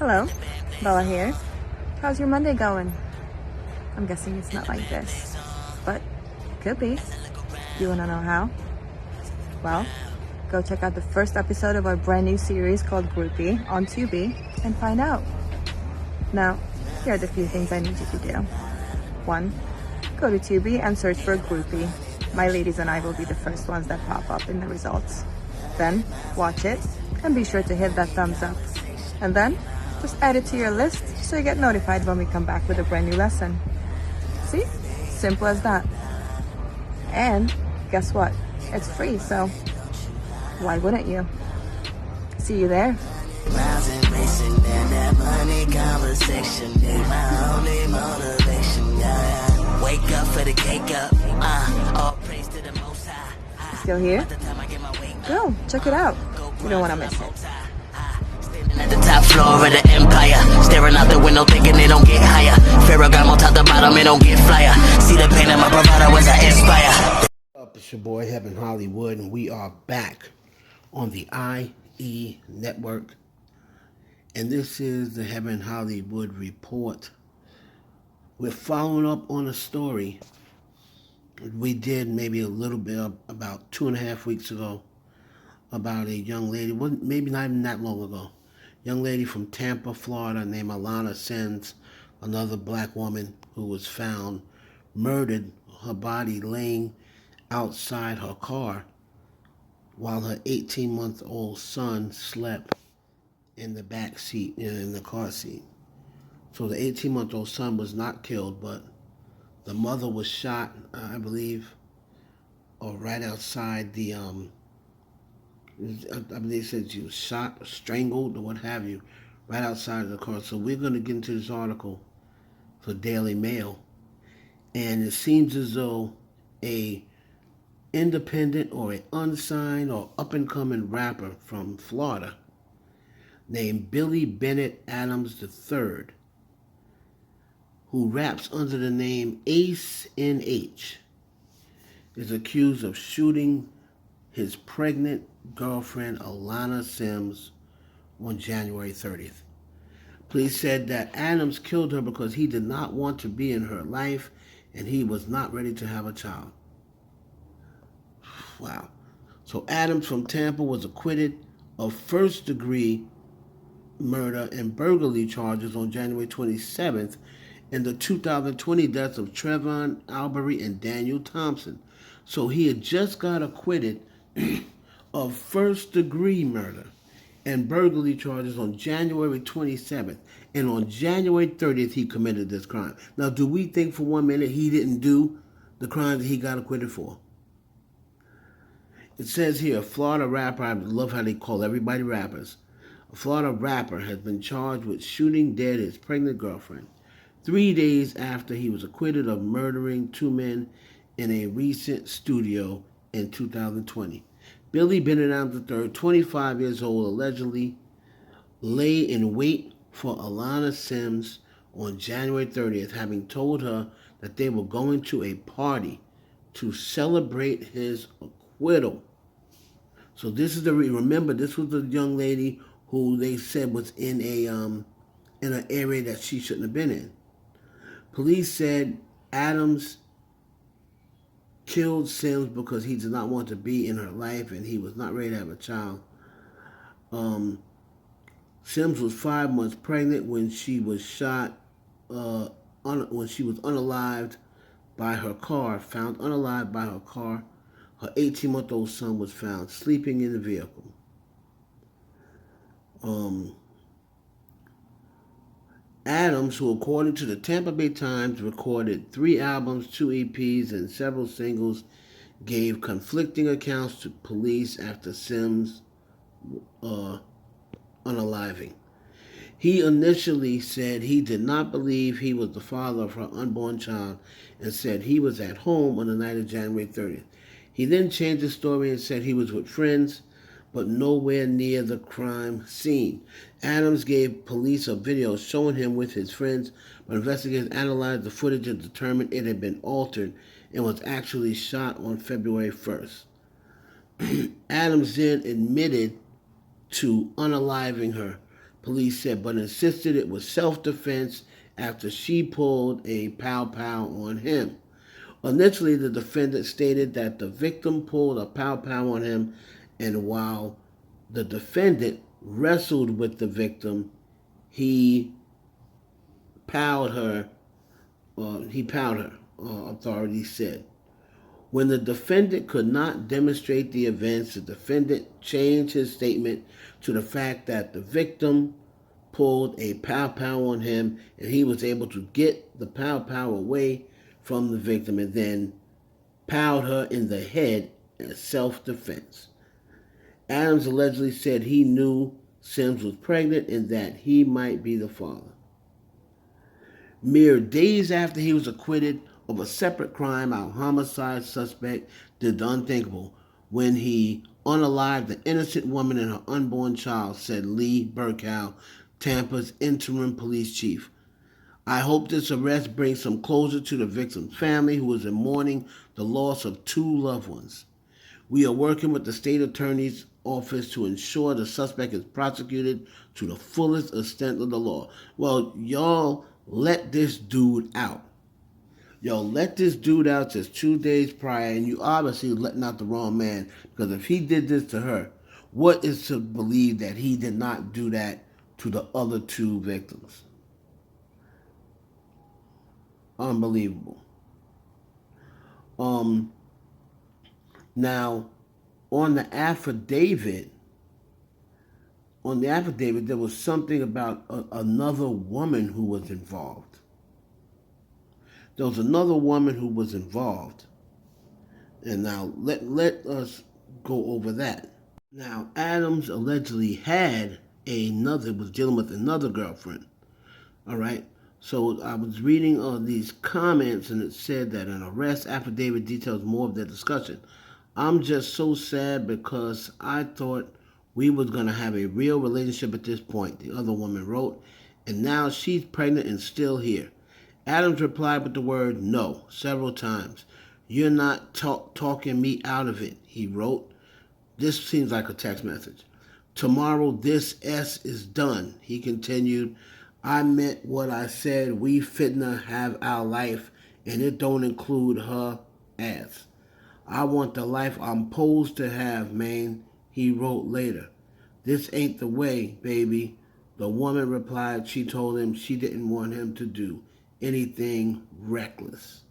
Hello, Bella here. How's your Monday going? I'm guessing it's not like this, but it could be. You wanna know how? Well, go check out the first episode of our brand new series called Groupie on Tubi and find out. Now, here are the few things I need you to do. 1. Go to Tubi and search for Groupie. My ladies and I will be the first ones that pop up in the results. Then, watch it and be sure to hit that thumbs up. And then, just add it to your list so you get notified when we come back with a brand new lesson. See? Simple as that. And guess what? It's free, so why wouldn't you? See you there. Wake up for the cake up. All praise to the Most High. Still here? Go, check it out. You don't want to miss it. At the top floor of the empire, staring out the window thinking they don't get higher. Ferragamo top to bottom, it don't get flyer. See the pain of my bravado as I inspire. Up, it's your boy Heaven Hollywood, and we are back on the IE Network. And this is the Heaven Hollywood Report. We're following up on a story we did maybe a little bit about 2.5 weeks ago about a young lady, maybe not even that long ago. Young lady from Tampa, Florida, named Alana Sims, another black woman who was found murdered, her body laying outside her car while her 18-month-old son slept in the back seat, in the car seat. So the 18-month-old son was not killed, but the mother was shot, I believe, or right outside the I believe they said she was shot or strangled or what have you, right outside of the car. So we're going to get into this article for Daily Mail. And it seems as though a independent or an unsigned or up-and-coming rapper from Florida named Billy Bennett Adams III, who raps under the name Ace NH, is accused of shooting his pregnant girlfriend Alana Sims on January 30th. Police said that Adams killed her because he did not want to be in her life and he was not ready to have a child. Wow. So Adams from Tampa was acquitted of first-degree murder and burglary charges on January 27th in the 2020 deaths of Trevon Albury and Daniel Thompson. So he had just got acquitted of first-degree murder and burglary charges on January 27th. And on January 30th, he committed this crime. Now, do we think for 1 minute he didn't do the crime that he got acquitted for? It says here, a Florida rapper, I love how they call everybody rappers. A Florida rapper has been charged with shooting dead his pregnant girlfriend 3 days after he was acquitted of murdering 2 men in a recent studio in 2020. Billy Bennett Adams III, 25 years old, allegedly lay in wait for Alana Sims on January 30th, having told her that they were going to a party to celebrate his acquittal. So this is remember, this was the young lady who they said was in an area that she shouldn't have been in. Police said Adams killed Sims because he did not want to be in her life and he was not ready to have a child. Sims was 5 months pregnant when she was shot, when she was unalived by her car, found unalived by her car. Her 18-month-old son was found sleeping in the vehicle. Adams, who according to the Tampa Bay Times recorded 3 albums, 2 EPs, and several singles, gave conflicting accounts to police after Sims' unaliving. He initially said he did not believe he was the father of her unborn child and said he was at home on the night of January 30th. He then changed his story and said he was with friends, but nowhere near the crime scene. Adams gave police a video showing him with his friends, but investigators analyzed the footage and determined it had been altered and was actually shot on February 1st. Adams then admitted to unaliving her, police said, but insisted it was self-defense after she pulled a pow-pow on him. Initially, the defendant stated that the victim pulled a pow-pow on him, and while the defendant wrestled with the victim, he powed her. Authorities said. When the defendant could not demonstrate the events, the defendant changed his statement to the fact that the victim pulled a pow-pow on him and he was able to get the pow-pow away from the victim and then powed her in the head as self-defense. Adams allegedly said he knew Sims was pregnant and that he might be the father. Mere days after he was acquitted of a separate crime, our homicide suspect did the unthinkable when he unalived the innocent woman and her unborn child, said Lee Burkow, Tampa's interim police chief. I hope this arrest brings some closure to the victim's family, who is in mourning the loss of two loved ones. We are working with the state attorney's office to ensure the suspect is prosecuted to the fullest extent of the law. Well, y'all let this dude out. Let this dude out just 2 days prior, and you obviously letting out the wrong man, because if he did this to her, what is to believe that he did not do that to the other two victims? Unbelievable. Now, on the affidavit, there was something about another woman who was involved. There was another woman who was involved. And now let us go over that. Now, Adams allegedly was dealing with another girlfriend. All right. So I was reading these comments, and it said that an arrest affidavit details more of their discussion. I'm just so sad because I thought we was going to have a real relationship at this point, the other woman wrote, and now she's pregnant and still here. Adams replied with the word no several times. You're not talking me out of it, he wrote. This seems like a text message. Tomorrow this S is done, he continued. I meant what I said. We fitna have our life, and it don't include her ass. I want the life I'm supposed to have, man, he wrote later. This ain't the way, baby. The woman replied she told him she didn't want him to do anything reckless.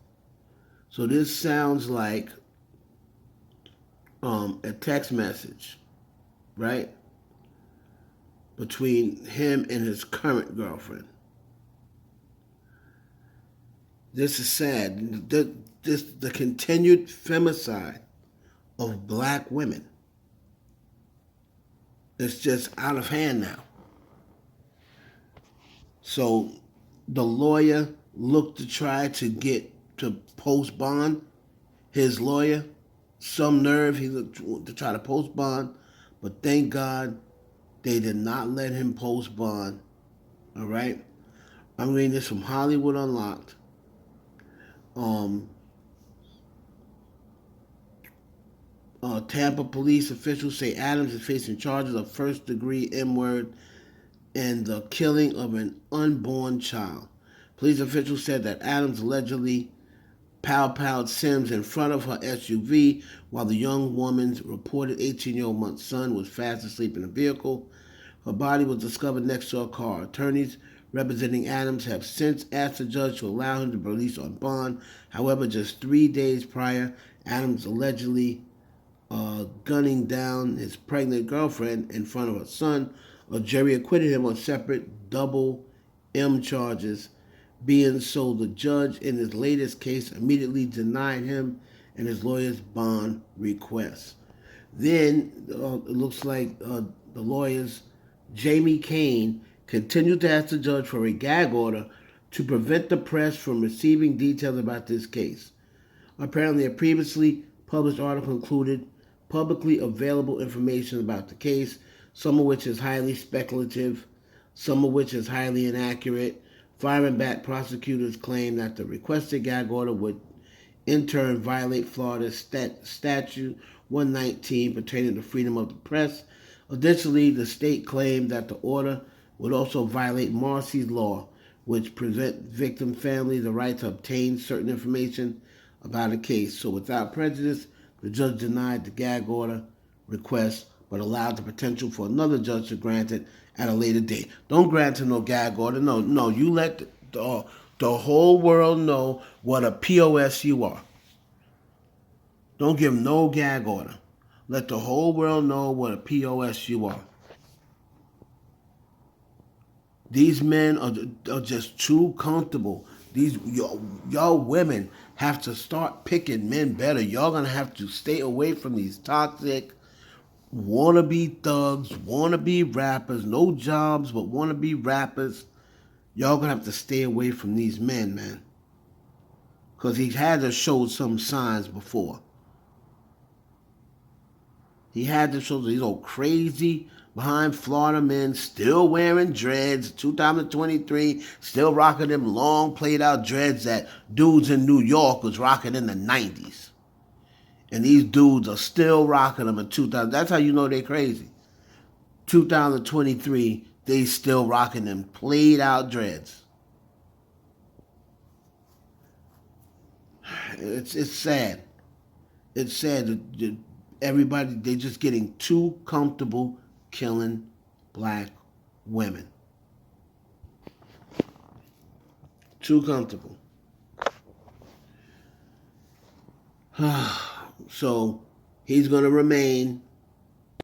So this sounds like a text message, right? Between him and his current girlfriend. This is sad. The continued femicide of black women. It's just out of hand now. So the lawyer looked to try to get to post bond. His lawyer, some nerve, he looked to try to post bond, but thank God they did not let him post bond. All right? I'm reading this from Hollywood Unlocked. Tampa police officials say Adams is facing charges of first-degree M-word and the killing of an unborn child. Police officials said that Adams allegedly pow-powed Sims in front of her SUV while the young woman's reported 18-month son was fast asleep in the vehicle. Her body was discovered next to a car. Attorneys representing Adams have since asked the judge to allow him to be released on bond. However, just 3 days prior, Adams allegedly gunning down his pregnant girlfriend in front of her son. A jury acquitted him on separate double M charges. Being so, the judge in his latest case immediately denied him and his lawyer's bond request. Then it looks like the lawyers, Jamie Kane, continued to ask the judge for a gag order to prevent the press from receiving details about this case. Apparently, a previously published article included publicly available information about the case, some of which is highly speculative, some of which is highly inaccurate. Firing back, prosecutors claim that the requested gag order would in turn violate Florida's statute 119 pertaining to freedom of the press. Additionally, the state claimed that the order would also violate Marsy's law, which prevent victim families the right to obtain certain information about a case. So without prejudice, the judge denied the gag order request, but allowed the potential for another judge to grant it at a later date. Don't grant no gag order. No, you let the whole world know what a POS you are. Don't give no gag order. Let the whole world know what a POS you are. These men are just too comfortable. Y'all women have to start picking men better. Y'all gonna have to stay away from these toxic, wannabe thugs, wannabe rappers, no jobs but wannabe rappers. Y'all gonna have to stay away from these men, man. Because he had to show some signs before. He had to show these old crazy behind Florida men still wearing dreads, 2023, still rocking them long played out dreads that dudes in New York was rocking in the 90s. And these dudes are still rocking them in 2000. That's how you know they're crazy. 2023, they still rocking them played out dreads. It's sad. It's sad that everybody, they're just getting too comfortable killing black women. Too comfortable. So he's going to remain